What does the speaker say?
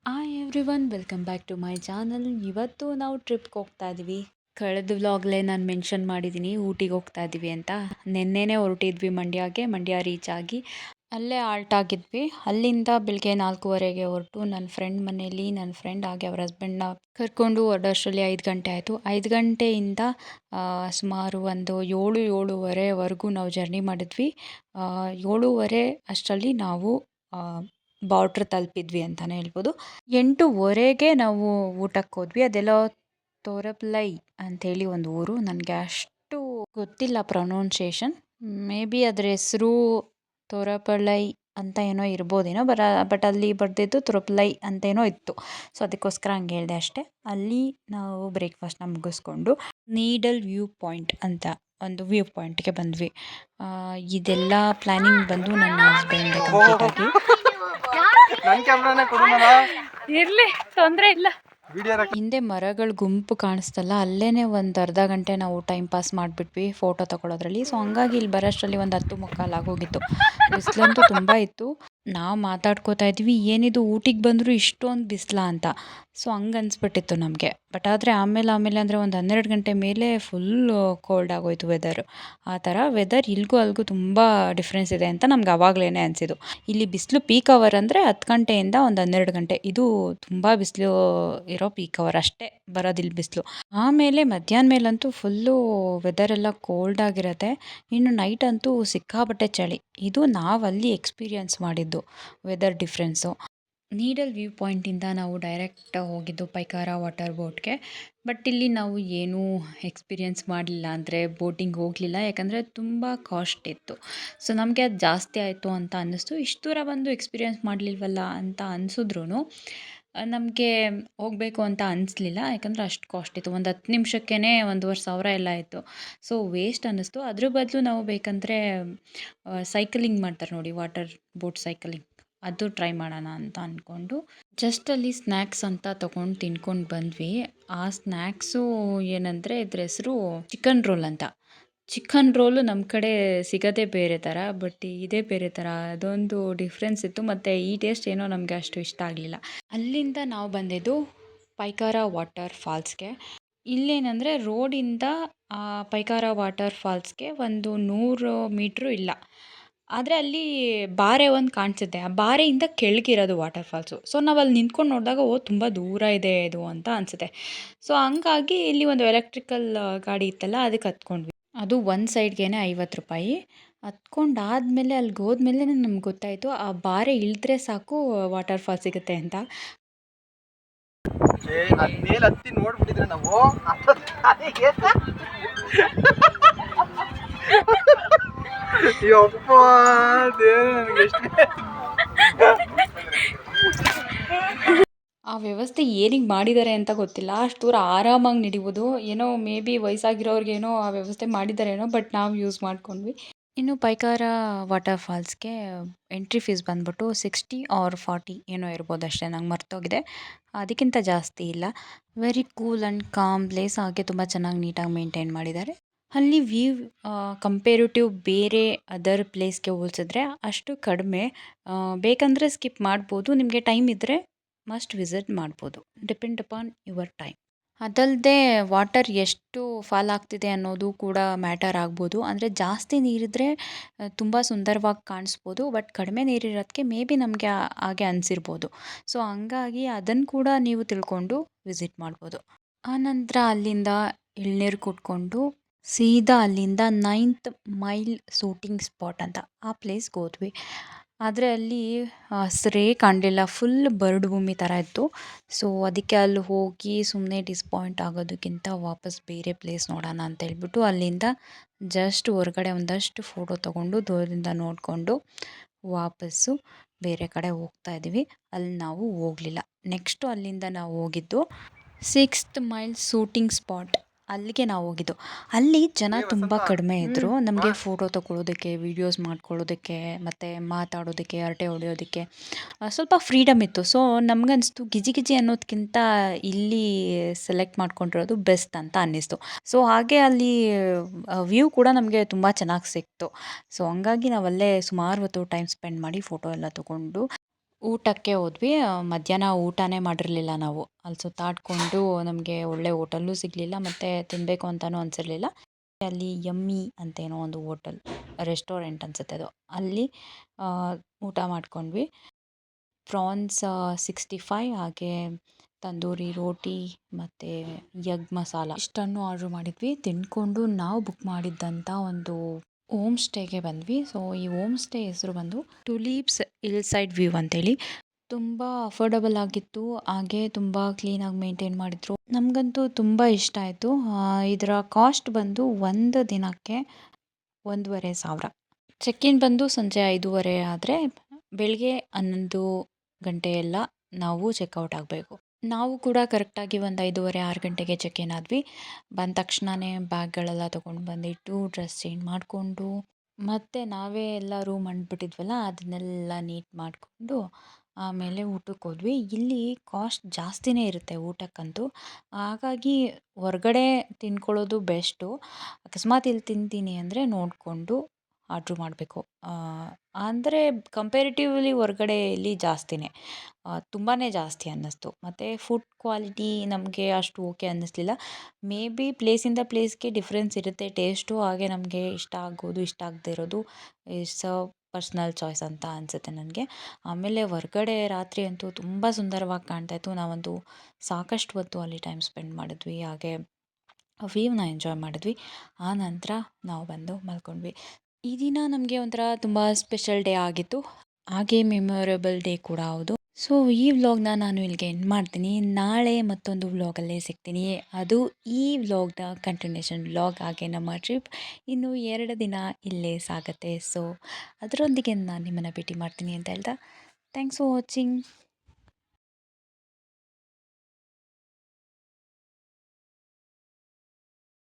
Hi everyone welcome back to my channel. ಇವತ್ತು ನಾವು ಟ್ರಿಪ್ಗೆ ಹೋಗ್ತಾ ಇದ್ದೀವಿ. ಕಳೆದ ವ್ಲಾಗ್ಲೇ ನಾನು ಮೆನ್ಷನ್ ಮಾಡಿದ್ದೀನಿ ಊಟಿಗೆ ಹೋಗ್ತಾ ಇದ್ದೀವಿ ಅಂತ. ನಿನ್ನೆನೇ ಹೊರಟಿದ್ವಿ ಮಂಡ್ಯ ರೀಚ್ ಆಗಿ ಅಲ್ಲೇ ಆಲ್ಟ್ ಆಗಿದ್ವಿ. ಅಲ್ಲಿಂದ ಬೆಳಗ್ಗೆ 4:15ಗೆ ಹೊರಟು ನನ್ನ ಫ್ರೆಂಡ್ ಮನೆಯಲ್ಲಿ ನನ್ನ ಫ್ರೆಂಡ್ ಹಾಗೆ ಅವ್ರ ಹಸ್ಬೆಂಡ್ನ ಕರ್ಕೊಂಡು ಹೊರಡೋಷ್ಟರಲ್ಲಿ 5 ಗಂಟೆ ಆಯಿತು. 5 ಗಂಟೆಯಿಂದ ಸುಮಾರು ಒಂದು 7-7:30ವರೆಗೂ ನಾವು ಜರ್ನಿ ಮಾಡಿದ್ವಿ. 7:30 ಅಷ್ಟರಲ್ಲಿ ನಾವು ಬಾರ್ಡ್ರ್ ತಲುಪಿದ್ವಿ ಅಂತಲೇ ಹೇಳ್ಬೋದು. 8:30ಗೆ ನಾವು ಊಟಕ್ಕೆ ಹೋದ್ವಿ. ಅದೆಲ್ಲ ತೋರಪ್ಲೈ ಅಂಥೇಳಿ ಒಂದು ಊರು. ನನಗೆ ಅಷ್ಟು ಗೊತ್ತಿಲ್ಲ ಪ್ರೊನೌನ್ಸಿಯೇಷನ್. ಮೇ ಬಿ ಅದರ ಹೆಸರು ತೋರಪಳೈ ಅಂತ ಏನೋ ಇರ್ಬೋದೇನೋ. ಬಟ್ ಅಲ್ಲಿ ಬರೆದಿದ್ದು ತೋರಪ್ಲೈ ಅಂತೇನೋ ಇತ್ತು. ಸೊ ಅದಕ್ಕೋಸ್ಕರ ಹಂಗೆ ಹೇಳಿದೆ ಅಷ್ಟೇ. ಅಲ್ಲಿ ನಾವು ಬ್ರೇಕ್ಫಾಸ್ಟ್ನ ಮುಗಿಸ್ಕೊಂಡು ನೀಡಲ್ ವ್ಯೂ ಪಾಯಿಂಟ್ ಅಂತ ಒಂದು ವ್ಯೂ ಪಾಯಿಂಟ್ಗೆ ಬಂದ್ವಿ. ಇದೆಲ್ಲ ಪ್ಲ್ಯಾನಿಂಗ್ ಬಂದು ನನ್ನ ಹಸ್ಬೆಂಡ್ ಕಂಪ್ಲೀಟಾಗಿ. ಇರ್ಲಿ, ತೊಂದರೆ ಇಲ್ಲ. ಹಿಂದೆ ಮರಗಳ ಗುಂಪು ಕಾಣಿಸ್ತಲ್ಲ, ಅಲ್ಲೇ ಒಂದು ಅರ್ಧ ಗಂಟೆ ನಾವು ಟೈಮ್ ಪಾಸ್ ಮಾಡಿಬಿಟ್ವಿ ಫೋಟೋ ತಗೊಳ್ಳೋದ್ರಲ್ಲಿ. ಸೊ ಹಂಗಾಗಿ ಇಲ್ಲಿ ಬರೋಷ್ಟರಲ್ಲಿ ಒಂದು 10:45 ಆಗೋಗಿತ್ತು. ಬಿಸಿಲಂತೂ ತುಂಬ ಇತ್ತು. ನಾವು ಮಾತಾಡ್ಕೋತಾ ಇದ್ವಿ, ಏನಿದು ಊಟಿಗೆ ಬಂದರೂ ಇಷ್ಟೊಂದು ಬಿಸಿಲ ಅಂತ. ಸೊ ಹಂಗೆ ಅನಿಸ್ಬಿಟ್ಟಿತ್ತು ನಮಗೆ. ಬಟ್ ಆದರೆ ಆಮೇಲೆ ಅಂದರೆ ಒಂದು 12 ಗಂಟೆ ಮೇಲೆ ಫುಲ್ಲು ಕೋಲ್ಡ್ ಆಗೋಯ್ತು ವೆದರು. ಆ ಥರ ವೆದರ್ ಇಲ್ಲಿಗೂ ಅಲ್ಲಿಗೂ ತುಂಬ ಡಿಫ್ರೆನ್ಸ್ ಇದೆ ಅಂತ ನಮ್ಗೆ ಆವಾಗಲೇ ಅನಿಸಿದ್ದು. ಇಲ್ಲಿ ಬಿಸಿಲು ಪೀಕ್ ಅವರ್ ಅಂದರೆ 10 ಗಂಟೆಯಿಂದ ಒಂದು 12 ಗಂಟೆ. ಇದು ತುಂಬ ಬಿಸಿಲು ಇರೋ ಪೀಕ್ ಅವರ್ ಅಷ್ಟೇ ಬರೋದಿಲ್ಲ ಬಿಸಿಲು. ಆಮೇಲೆ ಮಧ್ಯಾಹ್ನ ಮೇಲಂತೂ ಫುಲ್ಲು ವೆದರೆಲ್ಲ ಕೋಲ್ಡ್ ಆಗಿರುತ್ತೆ. ಇನ್ನು ನೈಟ್ ಅಂತೂ ಸಿಕ್ಕಾಪಟ್ಟೆ ಚಳಿ. ಇದು ನಾವಲ್ಲಿ ಎಕ್ಸ್ಪೀರಿಯನ್ಸ್ ಮಾಡಿದ್ದು ವೆದರ್ ಡಿಫ್ರೆನ್ಸು. ನೀಡಲ್ ವ್ಯೂ ಪಾಯಿಂಟಿಂದ ನಾವು ಡೈರೆಕ್ಟ್ ಹೋಗಿದ್ದು ಪೈಕಾರ ವಾಟರ್ ಬೋಟ್ಗೆ. ಬಟ್ ಇಲ್ಲಿ ನಾವು ಏನೂ ಎಕ್ಸ್ಪೀರಿಯನ್ಸ್ ಮಾಡಲಿಲ್ಲ, ಅಂದರೆ ಬೋಟಿಂಗ್ ಹೋಗಲಿಲ್ಲ. ಯಾಕಂದರೆ ತುಂಬ ಕಾಸ್ಟ್ ಇತ್ತು. ಸೊ ನಮಗೆ ಅದು ಜಾಸ್ತಿ ಆಯಿತು ಅಂತ ಅನ್ನಿಸ್ತು. ಇಷ್ಟು ದೂರ ಬಂದು ಎಕ್ಸ್ಪೀರಿಯನ್ಸ್ ಮಾಡಲಿಲ್ವಲ್ಲ ಅಂತ ಅನಿಸಿದ್ರೂ ನಮಗೆ ಹೋಗಬೇಕು ಅಂತ ಅನಿಸ್ಲಿಲ್ಲ. ಯಾಕಂದರೆ ಅಷ್ಟು ಕಾಸ್ಟ್ ಇತ್ತು. ಒಂದು 10 ನಿಮಿಷಕ್ಕೇ 1,500 ಎಲ್ಲ ಆಯಿತು. ಸೊ ವೇಸ್ಟ್ ಅನ್ನಿಸ್ತು. ಅದ್ರ ಬದಲು ನಾವು ಬೇಕಂದರೆ ಸೈಕಲಿಂಗ್ ಮಾಡ್ತಾರೆ ನೋಡಿ, ವಾಟರ್ ಬೋಟ್ ಸೈಕಲಿಂಗ್, ಅದು ಟ್ರೈ ಮಾಡೋಣ ಅಂತ ಅಂದ್ಕೊಂಡು ಜಸ್ಟ್ ಅಲ್ಲಿ ಸ್ನ್ಯಾಕ್ಸ್ ಅಂತ ತೊಗೊಂಡು ತಿನ್ಕೊಂಡು ಬಂದ್ವಿ. ಆ ಸ್ನ್ಯಾಕ್ಸು ಏನಂದರೆ ಇದ್ರ ಹೆಸರು ಚಿಕನ್ ರೋಲ್ ಅಂತ. ಚಿಕನ್ ರೋಲು ನಮ್ಮ ಕಡೆ ಸಿಗೋದೇ ಬೇರೆ ಥರ, ಬಟ್ ಇದೇ ಬೇರೆ ಥರ. ಅದೊಂದು ಡಿಫ್ರೆನ್ಸ್ ಇತ್ತು. ಮತ್ತು ಈ ಟೇಸ್ಟ್ ಏನೋ ನಮಗೆ ಅಷ್ಟು ಇಷ್ಟ ಆಗಲಿಲ್ಲ. ಅಲ್ಲಿಂದ ನಾವು ಬಂದಿದ್ದು ಪೈಕಾರ ವಾಟರ್ ಫಾಲ್ಸ್ಗೆ. ಇಲ್ಲೇನಂದರೆ ರೋಡಿಂದ ಪೈಕಾರ ವಾಟರ್ ಫಾಲ್ಸ್ಗೆ ಒಂದು 100 ಮೀಟ್ರು ಇಲ್ಲ. ಆದರೆ ಅಲ್ಲಿ ಬಾರೆ ಒಂದು ಕಾಣಿಸುತ್ತೆ. ಆ ಬಾರೆಯಿಂದ ಕೆಳಗಿರೋದು ವಾಟರ್ ಫಾಲ್ಸು. ಸೊ ನಾವು ಅಲ್ಲಿ ನಿಂತ್ಕೊಂಡು ನೋಡಿದಾಗ ತುಂಬ ದೂರ ಇದೆ ಇದು ಅಂತ ಅನಿಸುತ್ತೆ. ಸೊ ಹಂಗಾಗಿ ಇಲ್ಲಿ ಒಂದು ಎಲೆಕ್ಟ್ರಿಕಲ್ ಗಾಡಿ ಇತ್ತಲ್ಲ, ಅದಕ್ಕೆ ಹತ್ಕೊಂಡ್ವಿ. ಅದು ಒಂದು ಸೈಡ್ಗೆ ₹50. ಹತ್ಕೊಂಡಾದ್ಮೇಲೆ ಅಲ್ಲಿಗೆ ಹೋದ್ಮೇಲೆ ನಮ್ಗೆ ಗೊತ್ತಾಯಿತು ಆ ಬಾರೆ ಇಳಿದ್ರೆ ಸಾಕು ವಾಟರ್ ಫಾಲ್ ಸಿಗುತ್ತೆ ಅಂತ. ಮೇಲೆ ಹತ್ತಿ ನೋಡ್ಬಿಟ್ಟಿದ್ರೆ ನಾವು ಯಪ್ಪ ನನಗೆ ಆ ವ್ಯವಸ್ಥೆ ಏನಿಗೆ ಮಾಡಿದ್ದಾರೆ ಅಂತ ಗೊತ್ತಿಲ್ಲ. ಅಷ್ಟು ದೂರ ಆರಾಮಾಗಿ ನಡಿಬೋದು. ಏನೋ ಮೇ ಬಿ ವಯಸ್ಸಾಗಿರೋರ್ಗೇನೋ ಆ ವ್ಯವಸ್ಥೆ ಮಾಡಿದ್ದಾರೇನೋ, ಬಟ್ ನಾವು ಯೂಸ್ ಮಾಡ್ಕೊಂಡ್ವಿ. ಇನ್ನು ಪೈಕಾರ ವಾಟರ್ ಫಾಲ್ಸ್ಗೆ ಎಂಟ್ರಿ ಫೀಸ್ ಬಂದ್ಬಿಟ್ಟು 60 ಆರ್ 40 ಏನೋ ಇರ್ಬೋದು ಅಷ್ಟೇ, ನಂಗೆ ಮರ್ತೋಗಿದೆ. ಅದಕ್ಕಿಂತ ಜಾಸ್ತಿ ಇಲ್ಲ. Very cool and com place. ಹಾಗೆ ತುಂಬ ಚೆನ್ನಾಗಿ ನೀಟಾಗಿ ಮೇಂಟೈನ್ ಮಾಡಿದ್ದಾರೆ. ಅಲ್ಲಿ ವ್ಯೂ ಕಂಪೇರಿಟಿವ್ ಬೇರೆ ಅದರ್ ಪ್ಲೇಸ್ಗೆ ಹೋಲಿಸಿದ್ರೆ ಅಷ್ಟು ಕಡಿಮೆ. ಬೇಕಂದರೆ ಸ್ಕಿಪ್ ಮಾಡ್ಬೋದು. ನಿಮಗೆ ಟೈಮ್ ಇದ್ದರೆ ಮಸ್ಟ್ ವಿಸಿಟ್ ಮಾಡ್ಬೋದು. Depend upon your time. ಅದಲ್ಲದೆ ವಾಟರ್ ಎಷ್ಟು ಫಾಲ್ ಆಗ್ತಿದೆ ಅನ್ನೋದು ಕೂಡ ಮ್ಯಾಟರ್ ಆಗ್ಬೋದು. ಅಂದರೆ ಜಾಸ್ತಿ ನೀರಿದ್ದರೆ ತುಂಬ ಸುಂದರವಾಗಿ ಕಾಣಿಸ್ಬೋದು. ಬಟ್ ಕಡಿಮೆ ನೀರಿರೋದಕ್ಕೆ ಮೇ ಬಿ ನಮಗೆ ಹಾಗೆ ಅನಿಸಿರ್ಬೋದು. ಸೊ ಹಂಗಾಗಿ ಅದನ್ನು ಕೂಡ ನೀವು ತಿಳ್ಕೊಂಡು ವಿಸಿಟ್ ಮಾಡ್ಬೋದು. ಆನಂತರ ಅಲ್ಲಿಂದ ಎಳ್ನೀರು ಕುಡ್ಕೊಂಡು ಸೀದಾ ಅಲ್ಲಿಂದ 9th ಮೈಲ್ ಶೂಟಿಂಗ್ ಸ್ಪಾಟ್ ಅಂತ ಆ ಪ್ಲೇಸ್ಗೆ ಹೋದ್ವಿ. ಆದರೆ ಅಲ್ಲಿ ಹಸ್ರೇ ಕಾಣಲಿಲ್ಲ. ಫುಲ್ ಬರಡು ಭೂಮಿ ಥರ ಇತ್ತು. ಸೊ ಅದಕ್ಕೆ ಅಲ್ಲಿ ಹೋಗಿ ಸುಮ್ಮನೆ ಡಿಸಪಾಯಿಂಟ್ ಆಗೋದಕ್ಕಿಂತ ವಾಪಸ್ ಬೇರೆ ಪ್ಲೇಸ್ ನೋಡೋಣ ಅಂತ ಹೇಳ್ಬಿಟ್ಟು ಅಲ್ಲಿಂದ ಜಸ್ಟ್ ಹೊರಗಡೆ ಒಂದಷ್ಟು ಫೋಟೋ ತೊಗೊಂಡು ದೂರದಿಂದ ನೋಡಿಕೊಂಡು ವಾಪಸ್ಸು ಬೇರೆ ಕಡೆ ಹೋಗ್ತಾ ಇದ್ದೀವಿ. ಅಲ್ಲಿ ನಾವು ಹೋಗಲಿಲ್ಲ. ನೆಕ್ಸ್ಟು ಅಲ್ಲಿಂದ ನಾವು ಹೋಗಿದ್ದು 6th ಮೈಲ್ ಶೂಟಿಂಗ್ ಸ್ಪಾಟ್. ಅಲ್ಲಿಗೆ ನಾವು ಹೋಗಿದ್ದು. ಅಲ್ಲಿ ಜನ ತುಂಬ ಕಡಿಮೆ ಇದ್ದರು. ನಮಗೆ ಫೋಟೋ ತೊಗೊಳ್ಳೋದಕ್ಕೆ, ವೀಡಿಯೋಸ್ ಮಾಡ್ಕೊಳ್ಳೋದಕ್ಕೆ, ಮತ್ತು ಮಾತಾಡೋದಕ್ಕೆ, ಹರಟೆ ಹೊಡೆಯೋದಕ್ಕೆ ಸ್ವಲ್ಪ ಫ್ರೀಡಮ್ ಇತ್ತು. ಸೊ ನಮಗನ್ನಿಸ್ತು ಗಿಜಿ ಅನ್ನೋದಕ್ಕಿಂತ ಇಲ್ಲಿ ಸೆಲೆಕ್ಟ್ ಮಾಡ್ಕೊಂಡಿರೋದು ಬೆಸ್ಟ್ ಅಂತ ಅನ್ನಿಸ್ತು. ಸೊ ಹಾಗೆ ಅಲ್ಲಿ ವ್ಯೂ ಕೂಡ ನಮಗೆ ತುಂಬ ಚೆನ್ನಾಗಿ ಸಿಕ್ತು. ಸೊ ಹಂಗಾಗಿ ನಾವಲ್ಲೇ ಸುಮಾರು ಹೊತ್ತು ಟೈಮ್ ಸ್ಪೆಂಡ್ ಮಾಡಿ ಫೋಟೋ ಎಲ್ಲ ತೊಗೊಂಡು ಊಟಕ್ಕೆ ಹೋದ್ವಿ. ಮಧ್ಯಾಹ್ನ ಊಟನೇ ಮಾಡಿರಲಿಲ್ಲ ನಾವು. ಅಲ್ಲಿ ಸುತ್ತಾಡಿಕೊಂಡು ನಮಗೆ ಒಳ್ಳೆ ಹೋಟೆಲ್ಲೂ ಸಿಗಲಿಲ್ಲ ಮತ್ತು ತಿನ್ನಬೇಕು ಅಂತಲೂ ಅನಿಸಿರ್ಲಿಲ್ಲ. ಅಲ್ಲಿ ಯಮ್ಮಿ ಅಂತೇನೋ ಒಂದು ಹೋಟೆಲ್ ರೆಸ್ಟೋರೆಂಟ್ ಅನಿಸುತ್ತೆ ಅದು. ಅಲ್ಲಿ ಊಟ ಮಾಡ್ಕೊಂಡ್ವಿ. ಪ್ರಾನ್ಸ್ 65 ಹಾಗೆ ತಂದೂರಿ ರೋಟಿ ಮತ್ತು ಎಗ್ ಮಸಾಲ ಇಷ್ಟನ್ನು ಆರ್ಡ್ರ್ ಮಾಡಿದ್ವಿ. ತಿಂದ್ಕೊಂಡು ನಾವು ಬುಕ್ ಮಾಡಿದ್ದಂಥ ಒಂದು ಹೋಮ್ ಸ್ಟೇಗೆ ಬಂದ್ವಿ. ಸೊ ಈ ಹೋಮ್ ಸ್ಟೇ ಹೆಸರು ಬಂದು ಟುಲೀಪ್ಸ್ ಹಿಲ್ ಸೈಡ್ ವ್ಯೂ ಅಂತೇಳಿ. ತುಂಬ ಅಫೋರ್ಡಬಲ್ ಆಗಿತ್ತು, ಹಾಗೆ ತುಂಬ ಕ್ಲೀನಾಗಿ ಮೇಂಟೈನ್ ಮಾಡಿದ್ರು. ನಮಗಂತೂ ತುಂಬ ಇಷ್ಟ ಆಯಿತು. ಇದರ ಕಾಸ್ಟ್ ಬಂದು ಒಂದು ದಿನಕ್ಕೆ 1,500. ಚೆಕ್ ಇನ್ ಬಂದು ಸಂಜೆ 5:30 ಆದರೆ ಬೆಳಗ್ಗೆ 11 ಗಂಟೆ ಎಲ್ಲ ನಾವು ಚೆಕ್ಔಟ್ ಆಗಬೇಕು. ನಾವು ಕೂಡ ಕರೆಕ್ಟಾಗಿ ಒಂದು 5:30 6 ಗಂಟೆಗೆ ಚೆಕ್ ಇನ್ ಆದ್ವಿ. ಬಂದ ತಕ್ಷಣವೇ ಬ್ಯಾಗ್ಗಳೆಲ್ಲ ತೊಗೊಂಡು ಬಂದಿಟ್ಟು ಡ್ರೆಸ್ ಚೇಂಜ್ ಮಾಡಿಕೊಂಡು ಮತ್ತು ನಾವೇ ಎಲ್ಲ ರೂಮ್ ಅಂದ್ಬಿಟ್ಟಿದ್ವಲ್ಲ ಅದನ್ನೆಲ್ಲ ನೀಟ್ ಮಾಡಿಕೊಂಡು ಆಮೇಲೆ ಊಟಕ್ಕೆ ಹೋದ್ವಿ. ಇಲ್ಲಿ ಕಾಸ್ಟ್ ಜಾಸ್ತಿನೇ ಇರುತ್ತೆ ಊಟಕ್ಕಂತೂ. ಹಾಗಾಗಿ ಹೊರ್ಗಡೆ ತಿನ್ಕೊಳ್ಳೋದು ಬೆಸ್ಟು. ಅಕಸ್ಮಾತ್ ಇಲ್ಲಿ ತಿಂತೀನಿ ಅಂದರೆ ನೋಡಿಕೊಂಡು ಆರ್ಡ್ರ್ ಮಾಡಬೇಕು. ಅಂದರೆ ಕಂಪೇರಿಟಿವ್ಲಿ ಹೊರ್ಗಡೆಯಲ್ಲಿ ಜಾಸ್ತಿನೇ, ತುಂಬಾ ಜಾಸ್ತಿ ಅನ್ನಿಸ್ತು. ಮತ್ತು ಫುಡ್ ಕ್ವಾಲಿಟಿ ನಮಗೆ ಅಷ್ಟು ಓಕೆ ಅನ್ನಿಸ್ಲಿಲ್ಲ. ಮೇ ಬಿ ಪ್ಲೇಸಿಂದ ಪ್ಲೇಸ್ಗೆ ಡಿಫ್ರೆನ್ಸ್ ಇರುತ್ತೆ ಟೇಸ್ಟು. ಹಾಗೆ ನಮಗೆ ಇಷ್ಟ ಆಗೋದು ಇಷ್ಟ ಆಗದೇ ಇರೋದು ಇಟ್ಸ್ ಅ ಪರ್ಸ್ನಲ್ ಚಾಯ್ಸ್ ಅಂತ ಅನಿಸುತ್ತೆ ನನಗೆ. ಆಮೇಲೆ ಹೊರ್ಗಡೆ ರಾತ್ರಿ ಅಂತೂ ತುಂಬ ಸುಂದರವಾಗಿ ಕಾಣ್ತಾಯಿತ್ತು. ನಾವಂತೂ ಸಾಕಷ್ಟು ಹೊತ್ತು ಅಲ್ಲಿ ಟೈಮ್ ಸ್ಪೆಂಡ್ ಮಾಡಿದ್ವಿ, ಹಾಗೆ ವ್ಯೂನ ಎಂಜಾಯ್ ಮಾಡಿದ್ವಿ. ಆ ನಂತರ ನಾವು ಬಂದು ಮಲ್ಕೊಂಡ್ವಿ. ಈ ದಿನ ನಮಗೆ ಒಂಥರ ತುಂಬ ಸ್ಪೆಷಲ್ ಡೇ ಆಗಿತ್ತು, ಹಾಗೆ ಮೆಮೊರೇಬಲ್ ಡೇ ಕೂಡ ಹೌದು. ಸೊ ಈ ವ್ಲಾಗ್ನ ನಾನು ಇಲ್ಲಿಗೆ ಎಂಡ್ ಮಾಡ್ತೀನಿ. ನಾಳೆ ಮತ್ತೊಂದು ವ್ಲಾಗಲ್ಲೇ ಸಿಗ್ತೀನಿ. ಅದು ಈ ವ್ಲಾಗ್ನ ಕಂಟಿನ್ಯೂಷನ್ ವ್ಲಾಗ್. ಹಾಗೆ ನಮ್ಮ ಟ್ರಿಪ್ ಇನ್ನು 2 ದಿನ ಇಲ್ಲೇ ಸಾಗುತ್ತೆ. ಸೊ ಅದರೊಂದಿಗೆ ನಾನು ನಿಮ್ಮನ್ನು ಭೇಟಿ ಮಾಡ್ತೀನಿ ಅಂತ ಹೇಳ್ತಾ ಥ್ಯಾಂಕ್ಸ್ ಫಾರ್ ವಾಚಿಂಗ್.